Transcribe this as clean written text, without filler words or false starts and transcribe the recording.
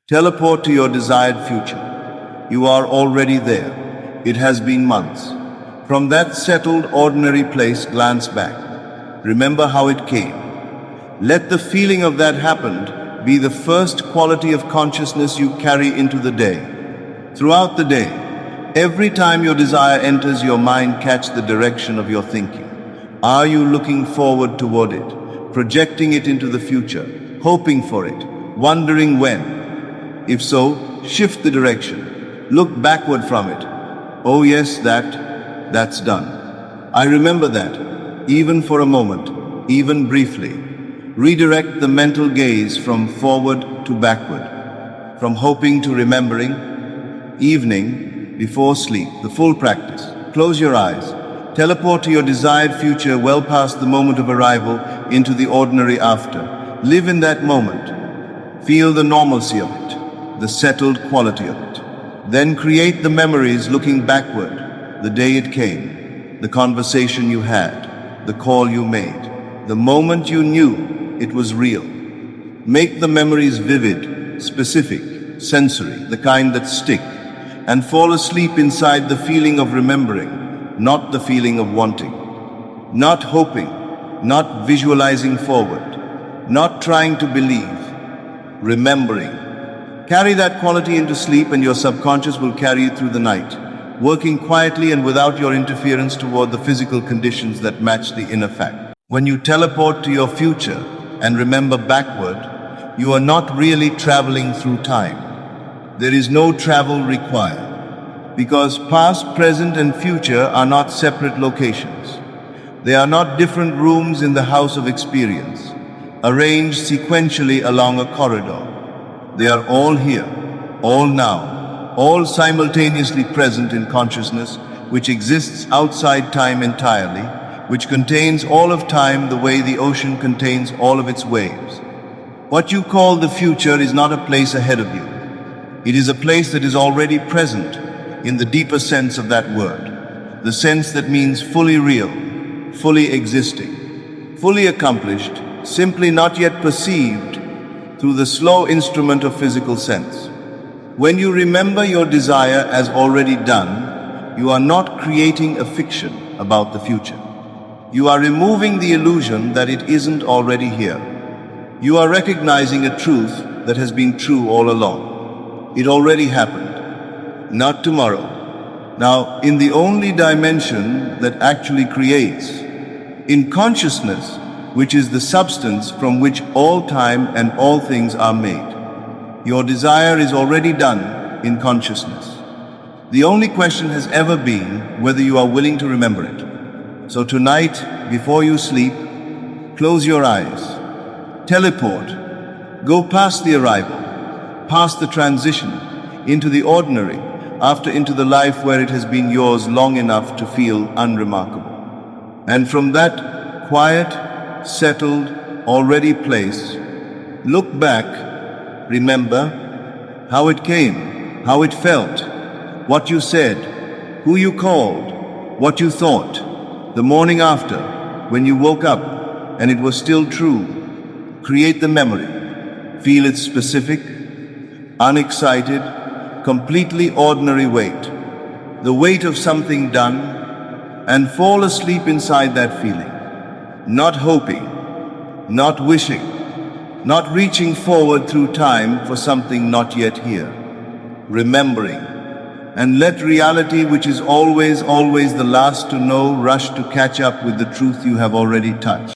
Teleport to your desired future. You are already there. It has been months. From that settled, ordinary place, glance back. Remember how it came. Let the feeling of that happened be the first quality of consciousness you carry into the day. Throughout the day, every time your desire enters your mind, catch the direction of your thinking. Are you looking forward toward it, projecting it into the future, hoping for it, wondering when? If so, shift the direction. Look backward from it. Oh yes, that's done. I remember that, even for a moment, even briefly. Redirect the mental gaze from forward to backward, from hoping to remembering. Evening, before sleep, the full practice. Close your eyes. Teleport to your desired future well past the moment of arrival into the ordinary after. Live in that moment. Feel the normalcy of it, the settled quality of it. Then create the memories looking backward, the day it came, the conversation you had, the call you made, the moment you knew it was real. Make the memories vivid, specific, sensory, the kind that stick, and fall asleep inside the feeling of remembering, not the feeling of wanting, not hoping, not visualizing forward, not trying to believe, remembering. Carry that quality into sleep and your subconscious will carry it through the night, working quietly and without your interference toward the physical conditions that match the inner fact. When you teleport to your future and remember backward, you are not really traveling through time. There is no travel required, because past, present, and future are not separate locations. They are not different rooms in the house of experience, arranged sequentially along a corridor. They are all here, all now, all simultaneously present in consciousness, which exists outside time entirely, which contains all of time the way the ocean contains all of its waves. What you call the future is not a place ahead of you. It is a place that is already present in the deeper sense of that word, the sense that means fully real, fully existing, fully accomplished, simply not yet perceived through the slow instrument of physical sense. When you remember your desire as already done, you are not creating a fiction about the future. You are removing the illusion that it isn't already here. You are recognizing a truth that has been true all along. It already happened, not tomorrow. Now, in the only dimension that actually creates, in consciousness, which is the substance from which all time and all things are made. Your desire is already done in consciousness. The only question has ever been whether you are willing to remember it. So tonight, before you sleep, close your eyes, teleport, go past the arrival, past the transition, into the ordinary, after into the life where it has been yours long enough to feel unremarkable. And from that quiet, settled, already place, look back, remember how it came, how it felt, what you said, who you called, what you thought, the morning after, when you woke up and it was still true. Create the memory, feel its specific, unexcited, completely ordinary weight, the weight of something done, and fall asleep inside that feeling. Not hoping, not wishing, not reaching forward through time for something not yet here. Remembering, and let reality, which is always the last to know, rush to catch up with the truth you have already touched.